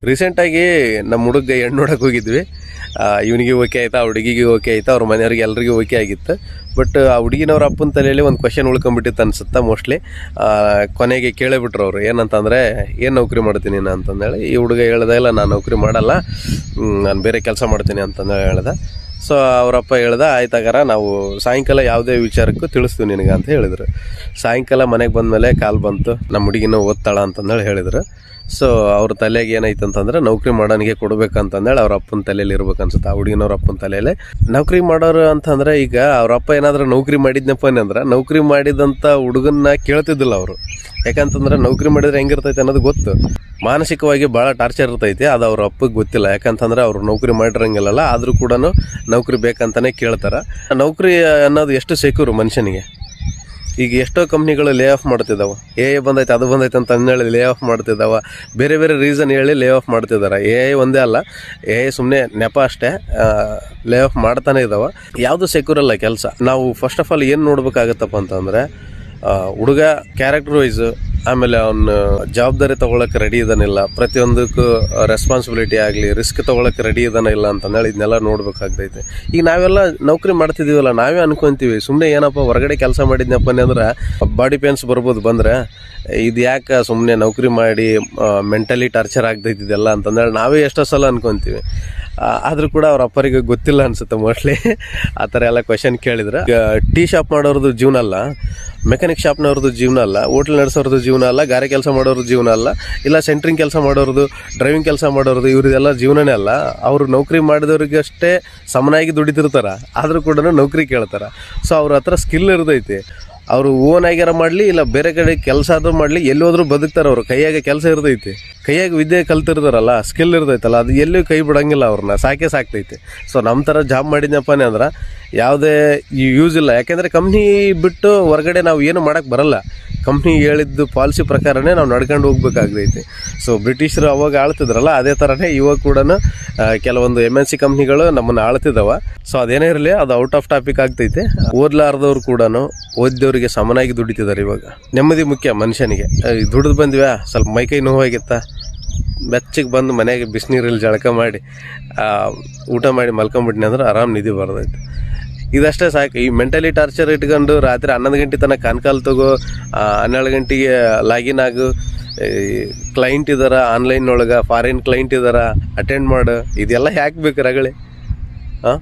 ರೀಸೆಂಟಾಗಿ ನಮ್ಮ ಹುಡುಗ ಹೆಣ್ಣು ನೋಡಕ್ಕೆ ಹೋಗಿದ್ವಿ. ಇವನಿಗೆ ಓಕೆ ಆಯ್ತಾ, ಆ ಹುಡುಗಿಗೆ ಓಕೆ ಆಯ್ತಾ, ಅವ್ರ ಮನೆಯವ್ರಿಗೆ ಎಲ್ರಿಗೂ ಓಕೆ ಆಗಿತ್ತು. ಬಟ್ ಆ ಹುಡುಗಿನವ್ರ ಅಪ್ಪನ ತಲೆಯಲ್ಲಿ ಒಂದು ಕ್ವಶನ್ ಉಳ್ಕೊಂಬಿಟ್ಟಿತ್ತು ಅನ್ಸುತ್ತಾ ಮೋಸ್ಟ್ಲಿ. ಕೊನೆಗೆ ಕೇಳಿಬಿಟ್ರು ಅವರು, ಏನಂತಂದರೆ ಏನು ನೌಕರಿ ಮಾಡ್ತೀನಿ ನಾನು ಅಂತಂದೇಳಿ. ಈ ಹುಡುಗ ಹೇಳ್ದೆ, ಇಲ್ಲ ನಾನು ನೌಕರಿ ಮಾಡಲ್ಲ, ನಾನು ಬೇರೆ ಕೆಲಸ ಮಾಡ್ತೀನಿ ಅಂತಂದೇಳಿ ಹೇಳ್ದೆ. ಸೊ ಅವರಪ್ಪ ಹೇಳ್ದೆ, ಆಯ್ತಾಗಾರ ನಾವು ಸಾಯಂಕಾಲ ಯಾವುದೇ ವಿಚಾರಕ್ಕೂ ತಿಳಿಸ್ತೀವಿ ನಿನಗೆ ಅಂತ ಹೇಳಿದ್ರು. ಸಾಯಂಕಾಲ ಮನೆಗೆ ಬಂದಮೇಲೆ ಕಾಲ್ ಬಂತು, ನಮ್ಮ ಹುಡುಗಿನೂ ಓದ್ತಾಳ ಅಂತಂದೇಳಿ ಹೇಳಿದ್ರು. ಸೊ ಅವ್ರ ತಲೆಗೆ ಏನಾಯ್ತು ಅಂತಂದ್ರೆ ನೌಕರಿ ಮಾಡೋನಿಗೆ ಕೊಡ್ಬೇಕಂತಂದೇಳಿ ಅವ್ರ ಅಪ್ಪನ ತಲೆಯಲ್ಲಿ ಇರ್ಬೇಕು ಅನ್ಸುತ್ತೆ. ಆ ಹುಡುಗಿನವ್ರ ಅಪ್ಪನ ತಲೆಯಲ್ಲಿ ನೌಕರಿ ಮಾಡೋರು ಅಂತಂದ್ರೆ, ಈಗ ಅವ್ರ ಅಪ್ಪ ಏನಾದರೂ ನೌಕರಿ ಮಾಡಿದ್ನಪ್ಪ ಅಂದ್ರೆ ನೌಕರಿ ಮಾಡಿದಂಥ ಹುಡುಗನ್ನ ಕೇಳ್ತಿದ್ದಿಲ್ಲ ಅವರು. ಯಾಕಂತಂದ್ರೆ ನೌಕರಿ ಮಾಡಿದ್ರೆ ಹೆಂಗಿರ್ತೈತೆ ಅನ್ನೋದು ಗೊತ್ತು. ಮಾನಸಿಕವಾಗಿ ಭಾಳ ಟಾರ್ಚರ್ ಇರ್ತೈತಿ, ಅದು ಅವ್ರ ಅಪ್ಪಗೆ ಗೊತ್ತಿಲ್ಲ. ಯಾಕಂತಂದ್ರೆ ಅವ್ರು ನೌಕರಿ ಮಾಡಿರಂಗಿಲ್ಲಲ್ಲ, ಆದರೂ ಕೂಡ ನೌಕರಿ ಬೇಕಂತಾನೆ ಕೇಳ್ತಾರೆ. ನೌಕರಿ ಅನ್ನೋದು ಎಷ್ಟು ಸೆಕ್ಯೂರು ಮನುಷ್ಯನಿಗೆ. ಈಗ ಎಷ್ಟೋ ಕಂಪ್ನಿಗಳು ಲೇ ಆಫ್ ಮಾಡ್ತಿದ್ದಾವೆ. ಬಂದೈತೆ ಅದು ಬಂದೈತೆ ಅಂತ ಅಂದೇಳಿ ಲೇ ಆಫ್ ಮಾಡ್ತಿದ್ದಾವೆ. ಬೇರೆ ಬೇರೆ ರೀಸನ್ ಹೇಳಿ ಲೇ ಆಫ್ ಮಾಡ್ತಿದ್ದಾರೆ. ಒಂದೇ ಅಲ್ಲ, ಸುಮ್ಮನೆ ನೆಪ ಅಷ್ಟೇ, ಲೇ ಆಫ್ ಮಾಡ್ತಾನೆ ಇದ್ದಾವೆ. ಯಾವುದು ಸೆಕ್ಯೂರ್ ಅಲ್ಲ ಕೆಲಸ. ನಾವು ಫಸ್ಟ್ ಆಫ್ ಆಲ್ ಏನು ನೋಡ್ಬೇಕಾಗತ್ತಪ್ಪ ಅಂತಂದರೆ, ಹುಡುಗ ಕ್ಯಾರೆಕ್ಟರ್ ವೈಸು, ಆಮೇಲೆ ಅವನು ಜವಾಬ್ದಾರಿ ತೊಗೊಳಕ್ಕೆ ರೆಡಿ ಇದಾನಿಲ್ಲ, ಪ್ರತಿಯೊಂದಕ್ಕೂ ರೆಸ್ಪಾನ್ಸಿಬಿಲಿಟಿ ಆಗಲಿ, ರಿಸ್ಕ್ ತೊಗೊಳಕ್ಕೆ ರೆಡಿ ಇದಾನ ಇಲ್ಲ ಅಂತಂದೇಳಿ ಇದನ್ನೆಲ್ಲ ನೋಡ್ಬೇಕಾಗ್ತೈತೆ. ಈಗ ನಾವೆಲ್ಲ ನೌಕರಿ ಮಾಡ್ತಿದ್ದೀವಲ್ಲ, ನಾವೇ ಅನ್ಕೊಂತೀವಿ ಸುಮ್ಮನೆ ಏನಪ್ಪ ಹೊರಗಡೆ ಕೆಲಸ ಮಾಡಿದ್ನಪ್ಪ ಅಂದ್ರೆ ಬಾಡಿ ಪೇನ್ಸ್ ಬರ್ಬೋದು, ಬಂದರೆ ಇದು ಯಾಕೆ ಸುಮ್ಮನೆ ನೌಕರಿ ಮಾಡಿ ಮೆಂಟಲಿ ಟಾರ್ಚರ್ ಆಗ್ತೈತಿದೆಲ್ಲ ಅಂತಂದೇಳಿ ನಾವೇ ಎಷ್ಟೋ ಸಲ ಅನ್ಕೊತೀವಿ. ಆದರೂ ಕೂಡ ಅವ್ರ ಅಪ್ಪರಿಗೆ ಗೊತ್ತಿಲ್ಲ ಅನ್ಸುತ್ತೆ ಮೋಸ್ಟ್ಲಿ. ಆ ಥರ ಎಲ್ಲ ಕ್ವೆಶನ್ ಕೇಳಿದ್ರೆ. ಈಗ ಟೀ ಶಾಪ್ ಮಾಡೋರದ್ದು ಜೀವನ ಅಲ್ಲ, ಮೆಕ್ಯಾನಿಕ್ ಶಾಪ್ನವ್ರದ್ದು ಜೀವನ ಅಲ್ಲ, ಹೋಟ್ಲ್ ನಡೆಸೋರ್ದು ಜೀವನ ಅಲ್ಲ, ಗಾರೆ ಕೆಲಸ ಮಾಡೋರದ್ದು ಜೀವನ ಅಲ್ಲ, ಇಲ್ಲ ಸೆಂಟ್ರಿಂಗ್ ಕೆಲಸ ಮಾಡೋರದು, ಡ್ರೈವಿಂಗ್ ಕೆಲಸ ಮಾಡೋರದು, ಇವ್ರದ್ದೆಲ್ಲ ಜೀವನನೇ ಅಲ್ಲ. ಅವರು ನೌಕರಿ ಮಾಡಿದವ್ರಿಗಷ್ಟೇ ಸಮನಾಗಿ ದುಡಿತಿರ್ತಾರೆ, ಆದರೂ ಕೂಡ ನೌಕರಿ ಕೇಳ್ತಾರೆ. ಸೊ ಅವ್ರ ಹತ್ರ ಸ್ಕಿಲ್ ಇರ್ತೈತಿ. ಅವರು ಓನ್ ಆಗ್ಯಾರ ಮಾಡಲಿ, ಇಲ್ಲ ಬೇರೆ ಕಡೆ ಕೆಲಸ ಆದರೂ ಮಾಡಲಿ, ಎಲ್ಲಿ ಹೋದ್ರೂ ಬದುಕ್ತಾರೆ. ಅವರು ಕೈಯಾಗೆ ಕೆಲಸ ಇರ್ತೈತಿ, ಕೈಯಾಗಿ ವಿದ್ಯೆ ಕಲ್ತಿರ್ತಾರಲ್ಲ, ಸ್ಕಿಲ್ ಇರ್ತೈತಲ್ಲ, ಅದು ಎಲ್ಲೂ ಕೈ ಬಿಡಂಗಿಲ್ಲ, ಅವ್ರನ್ನ ಸಾಕ್ತೈತಿ. ಸೊ ನಮ್ಮ ಥರ ಜಾಬ್ ಮಾಡಿದ್ನಪ್ಪನೇ ಅಂದ್ರೆ ಯಾವುದೇ ಯೂಸ್ ಇಲ್ಲ. ಯಾಕೆಂದರೆ ಕಂಪ್ನಿ ಬಿಟ್ಟು ಹೊರಗಡೆ ನಾವು ಏನು ಮಾಡೋಕ್ಕೆ ಬರಲ್ಲ. ಕಂಪ್ನಿ ಹೇಳಿದ್ದು ಪಾಲಿಸಿ ಪ್ರಕಾರನೇ ನಾವು ನಡ್ಕೊಂಡು ಹೋಗ್ಬೇಕಾಗೈತಿ. ಸೊ ಬ್ರಿಟಿಷರು ಅವಾಗ ಆಳ್ತಿದ್ರಲ್ಲ, ಅದೇ ಥರನೇ ಇವಾಗ ಕೂಡ ಕೆಲವೊಂದು MNC ಕಂಪ್ನಿಗಳು ನಮ್ಮನ್ನು ಆಳ್ತಿದ್ದಾವೆ. ಸೊ ಅದೇನೇ ಇರಲಿ, ಅದು ಔಟ್ ಆಫ್ ಟಾಪಿಕ್ ಆಗ್ತೈತೆ. ಓದ್ಲಾರ್ದವ್ರು ಕೂಡ ಓದ್ದವ್ರಿಗೆ ಸಮನಾಗಿ ದುಡಿತಿದ್ದಾರೆ. ಇವಾಗ ನೆಮ್ಮದಿ ಮುಖ್ಯ ಮನುಷ್ಯನಿಗೆ. ದುಡಿದು ಬಂದ್ವ್ಯಾ, ಸ್ವಲ್ಪ ಮೈಕೈ ನೋವಾಗಿತ್ತಾ, ಬೆಚ್ಚಗೆ ಬಂದು ಮನೆಗೆ ಬಿಸಿನೀರಲ್ಲಿ ಜಳಕ ಮಾಡಿ ಊಟ ಮಾಡಿ ಮಲ್ಕೊಂಬಿಟ್ನಿ ಅಂದ್ರೆ ಆರಾಮ್ ನಿಧಿ ಬರ್ತೈತೆ. ಇದಷ್ಟೇ ಸಾಕು. ಈ ಮೆಂಟಲಿ ಟಾರ್ಚರ್ ಇಟ್ಕೊಂಡು ರಾತ್ರಿ 11 ಗಂಟೆ ತನಕ ಕನ್ಕಾಲ್ ತಗೋ, 12 ಗಂಟೆಗೆ ಲಾಗಿನ್ ಆಗು, ಕ್ಲೈಂಟ್ ಇದಾರ ಆನ್ಲೈನ್ ಒಳಗೆ, ಫಾರಿನ್ ಕ್ಲೈಂಟ್ ಇದಾರ ಅಟೆಂಡ್ ಮಾಡು, ಇದೆಲ್ಲ ಯಾಕೆ ಬೇಕು ರಗಳೆ? ಹಾಂ,